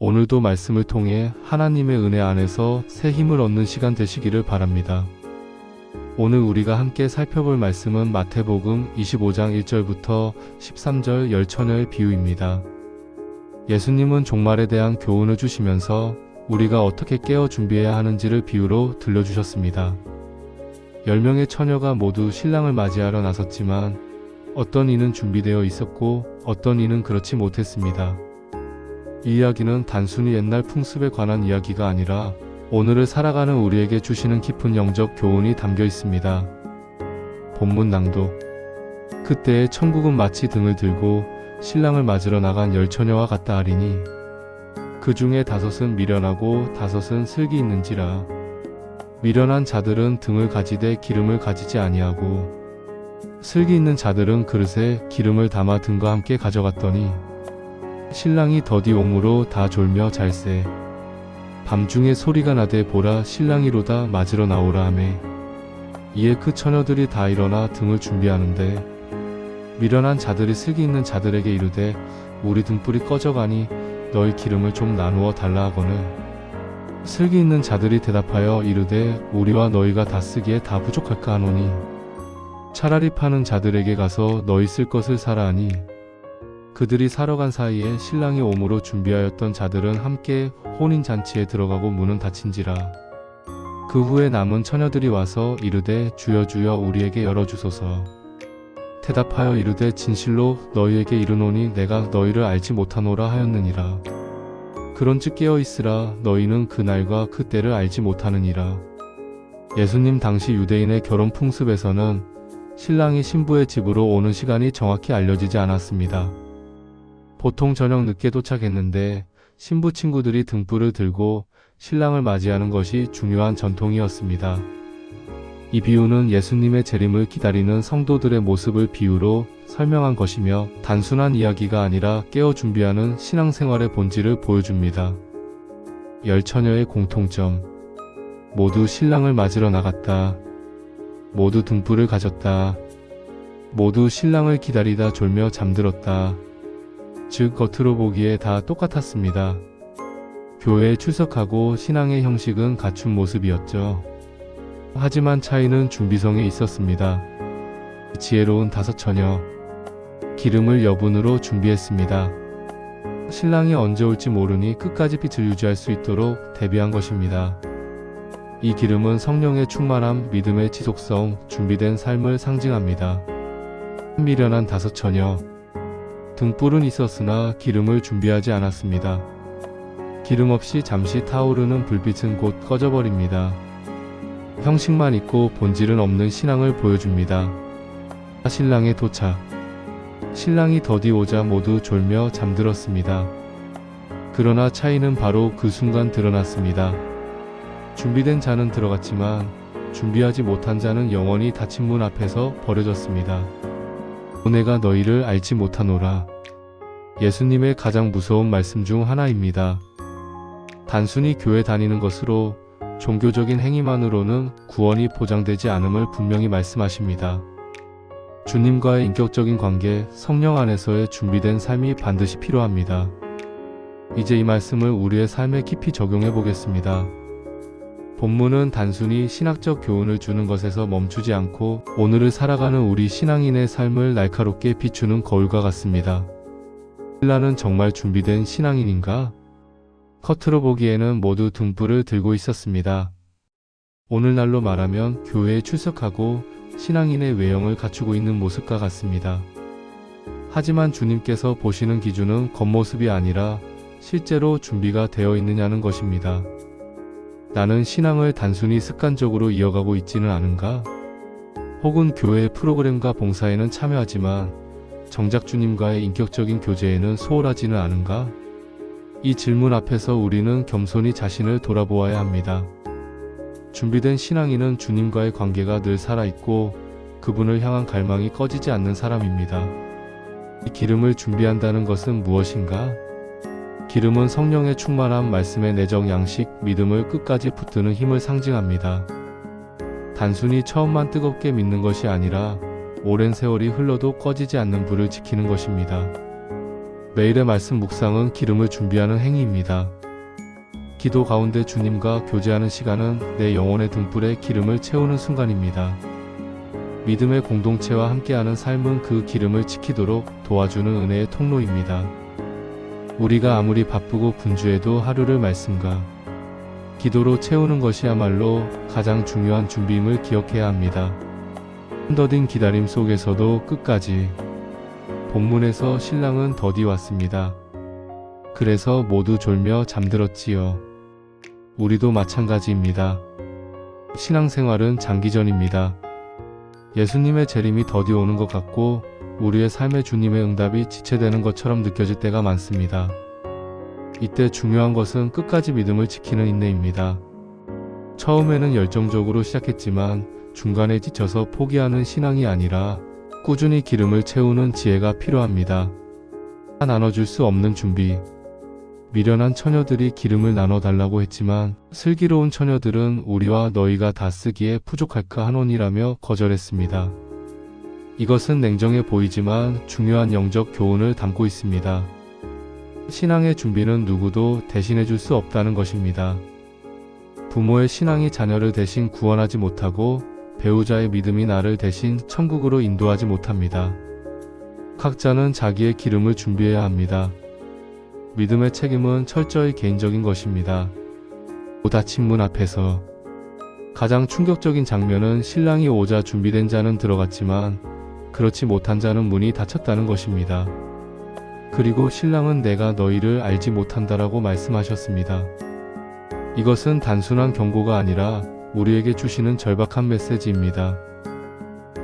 오늘도 말씀을 통해 하나님의 은혜 안에서 새 힘을 얻는 시간 되시기를 바랍니다. 오늘 우리가 함께 살펴볼 말씀은 마태복음 25장 1절부터 13절 열처녀의 비유입니다. 예수님은 종말에 대한 교훈을 주시면서 우리가 어떻게 깨어 준비해야 하는지를 비유로 들려주셨습니다. 10명의 처녀가 모두 신랑을 맞이하러 나섰지만 어떤 이는 준비되어 있었고 어떤 이는 그렇지 못했습니다. 이 이야기는 단순히 옛날 풍습에 관한 이야기가 아니라 오늘을 살아가는 우리에게 주시는 깊은 영적 교훈이 담겨 있습니다. 본문 낭독. 그때의 천국은 마치 등을 들고 신랑을 맞으러 나간 10처녀와 같다 하리니 그 중에 5은 미련하고 5은 슬기 있는지라. 미련한 자들은 등을 가지되 기름을 가지지 아니하고 슬기 있는 자들은 그릇에 기름을 담아 등과 함께 가져갔더니 신랑이 더디 옴으로 다 졸며 잘세. 밤중에 소리가 나되 보라 신랑이로다 맞으러 나오라 하매 이에 그 처녀들이 다 일어나 등을 준비하는데 미련한 자들이 슬기 있는 자들에게 이르되 우리 등불이 꺼져가니 너희 기름을 좀 나누어 달라 하거늘 슬기 있는 자들이 대답하여 이르되 우리와 너희가 다 쓰기에 다 부족할까 하노니 차라리 파는 자들에게 가서 너희 쓸 것을 사라 하니 그들이 사러 간 사이에 신랑이 오므로 준비하였던 자들은 함께 혼인잔치에 들어가고 문은 닫힌지라. 그 후에 남은 처녀들이 와서 이르되 주여 주여 우리에게 열어주소서. 대답하여 이르되 진실로 너희에게 이르노니 내가 너희를 알지 못하노라 하였느니라. 그런즉 깨어있으라 너희는 그 날과 그 때를 알지 못하느니라. 예수님 당시 유대인의 결혼 풍습에서는 신랑이 신부의 집으로 오는 시간이 정확히 알려지지 않았습니다. 보통 저녁 늦게 도착했는데 신부 친구들이 등불을 들고 신랑을 맞이하는 것이 중요한 전통이었습니다. 이 비유는 예수님의 재림을 기다리는 성도들의 모습을 비유로 설명한 것이며 단순한 이야기가 아니라 깨어 준비하는 신앙생활의 본질을 보여줍니다. 10처녀의 공통점. 모두 신랑을 맞으러 나갔다. 모두 등불을 가졌다. 모두 신랑을 기다리다 졸며 잠들었다. 즉 겉으로 보기에 다 똑같았습니다. 교회에 출석하고 신앙의 형식은 갖춘 모습이었죠. 하지만 차이는 준비성에 있었습니다. 지혜로운 5처녀. 기름을 여분으로 준비했습니다. 신랑이 언제 올지 모르니 끝까지 빛을 유지할 수 있도록 대비한 것입니다. 이 기름은 성령의 충만함, 믿음의 지속성, 준비된 삶을 상징합니다. 미련한 5처녀. 등불은 있었으나 기름을 준비하지 않았습니다. 기름 없이 잠시 타오르는 불빛은 곧 꺼져버립니다. 형식만 있고 본질은 없는 신앙을 보여줍니다. 신랑의 도착. 신랑이 더디 오자 모두 졸며 잠들었습니다. 그러나 차이는 바로 그 순간 드러났습니다. 준비된 자는 들어갔지만 준비하지 못한 자는 영원히 닫힌 문 앞에서 버려졌습니다. 내가 너희를 알지 못하노라. 예수님의 가장 무서운 말씀 중 하나입니다. 단순히 교회 다니는 것으로 종교적인 행위만으로는 구원이 보장되지 않음을 분명히 말씀하십니다. 주님과의 인격적인 관계, 성령 안에서의 준비된 삶이 반드시 필요합니다. 이제 이 말씀을 우리의 삶에 깊이 적용해 보겠습니다. 본문은 단순히 신학적 교훈을 주는 것에서 멈추지 않고 오늘을 살아가는 우리 신앙인의 삶을 날카롭게 비추는 거울과 같습니다. 신랑은 정말 준비된 신앙인인가? 겉으로 보기에는 모두 등불을 들고 있었습니다. 오늘날로 말하면 교회에 출석하고 신앙인의 외형을 갖추고 있는 모습과 같습니다. 하지만 주님께서 보시는 기준은 겉모습이 아니라 실제로 준비가 되어 있느냐는 것입니다. 나는 신앙을 단순히 습관적으로 이어가고 있지는 않은가? 혹은 교회의 프로그램과 봉사에는 참여하지만 정작 주님과의 인격적인 교제에는 소홀하지는 않은가? 이 질문 앞에서 우리는 겸손히 자신을 돌아보아야 합니다. 준비된 신앙인은 주님과의 관계가 늘 살아있고 그분을 향한 갈망이 꺼지지 않는 사람입니다. 이 기름을 준비한다는 것은 무엇인가? 기름은 성령의 충만함, 말씀의 내적 양식, 믿음을 끝까지 붙드는 힘을 상징합니다. 단순히 처음만 뜨겁게 믿는 것이 아니라 오랜 세월이 흘러도 꺼지지 않는 불을 지키는 것입니다. 매일의 말씀 묵상은 기름을 준비하는 행위입니다. 기도 가운데 주님과 교제하는 시간은 내 영혼의 등불에 기름을 채우는 순간입니다. 믿음의 공동체와 함께하는 삶은 그 기름을 지키도록 도와주는 은혜의 통로입니다. 우리가 아무리 바쁘고 분주해도 하루를 말씀과 기도로 채우는 것이야말로 가장 중요한 준비임을 기억해야 합니다. 더딘 기다림 속에서도 끝까지. 본문에서 신랑은 더디 왔습니다. 그래서 모두 졸며 잠들었지요. 우리도 마찬가지입니다. 신앙생활은 장기전입니다. 예수님의 재림이 더디 오는 것 같고 우리의 삶의 주님의 응답이 지체되는 것처럼 느껴질 때가 많습니다. 이때 중요한 것은 끝까지 믿음을 지키는 인내입니다. 처음에는 열정적으로 시작했지만 중간에 지쳐서 포기하는 신앙이 아니라 꾸준히 기름을 채우는 지혜가 필요합니다. 나눠줄 수 없는 준비. 미련한 처녀들이 기름을 나눠달라고 했지만 슬기로운 처녀들은 우리와 너희가 다 쓰기에 부족할까 하노니라며 거절했습니다. 이것은 냉정해 보이지만 중요한 영적 교훈을 담고 있습니다. 신앙의 준비는 누구도 대신해줄 수 없다는 것입니다. 부모의 신앙이 자녀를 대신 구원하지 못하고 배우자의 믿음이 나를 대신 천국으로 인도하지 못합니다. 각자는 자기의 기름을 준비해야 합니다. 믿음의 책임은 철저히 개인적인 것입니다. 닫힌 문 앞에서 가장 충격적인 장면은 신랑이 오자 준비된 자는 들어갔지만 그렇지 못한 자는 문이 닫혔다는 것입니다. 그리고 신랑은 내가 너희를 알지 못한다라고 말씀하셨습니다. 이것은 단순한 경고가 아니라 우리에게 주시는 절박한 메시지입니다.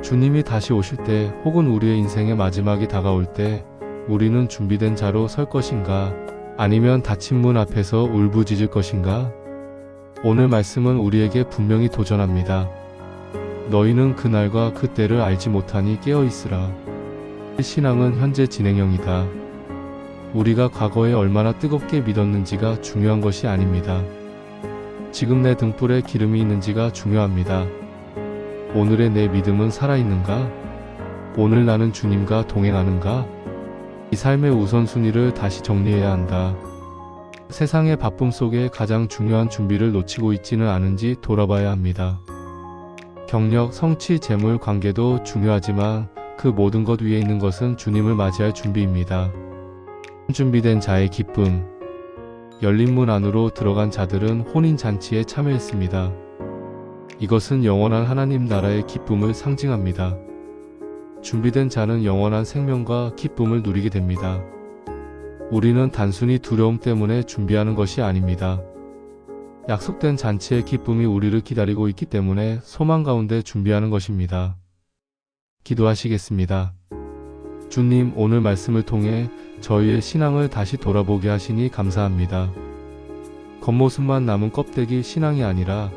주님이 다시 오실 때 혹은 우리의 인생의 마지막이 다가올 때 우리는 준비된 자로 설 것인가? 아니면 닫힌 문 앞에서 울부짖을 것인가? 오늘 말씀은 우리에게 분명히 도전합니다. 너희는 그날과 그때를 알지 못하니 깨어있으라. 신앙은 현재 진행형이다. 우리가 과거에 얼마나 뜨겁게 믿었는지가 중요한 것이 아닙니다. 지금 내 등불에 기름이 있는지가 중요합니다. 오늘의 내 믿음은 살아있는가? 오늘 나는 주님과 동행하는가? 이 삶의 우선순위를 다시 정리해야 한다. 세상의 바쁨 속에 가장 중요한 준비를 놓치고 있지는 않은지 돌아봐야 합니다. 경력, 성취, 재물, 관계도 중요하지만 그 모든 것 위에 있는 것은 주님을 맞이할 준비입니다. 준비된 자의 기쁨. 열린 문 안으로 들어간 자들은 혼인잔치에 참여했습니다. 이것은 영원한 하나님 나라의 기쁨을 상징합니다. 준비된 자는 영원한 생명과 기쁨을 누리게 됩니다. 우리는 단순히 두려움 때문에 준비하는 것이 아닙니다. 약속된 잔치의 기쁨이 우리를 기다리고 있기 때문에 소망 가운데 준비하는 것입니다. 기도하시겠습니다. 주님, 오늘 말씀을 통해 저희의 신앙을 다시 돌아보게 하시니 감사합니다. 겉모습만 남은 껍데기 신앙이 아니라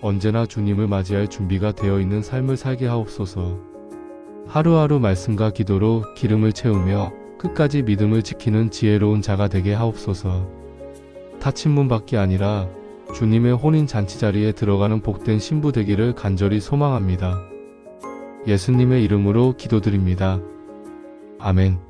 언제나 주님을 맞이할 준비가 되어 있는 삶을 살게 하옵소서. 하루하루 말씀과 기도로 기름을 채우며 끝까지 믿음을 지키는 지혜로운 자가 되게 하옵소서. 닫힌 문 밖이 아니라 주님의 혼인 잔치 자리에 들어가는 복된 신부 되기를 간절히 소망합니다. 예수님의 이름으로 기도드립니다. 아멘.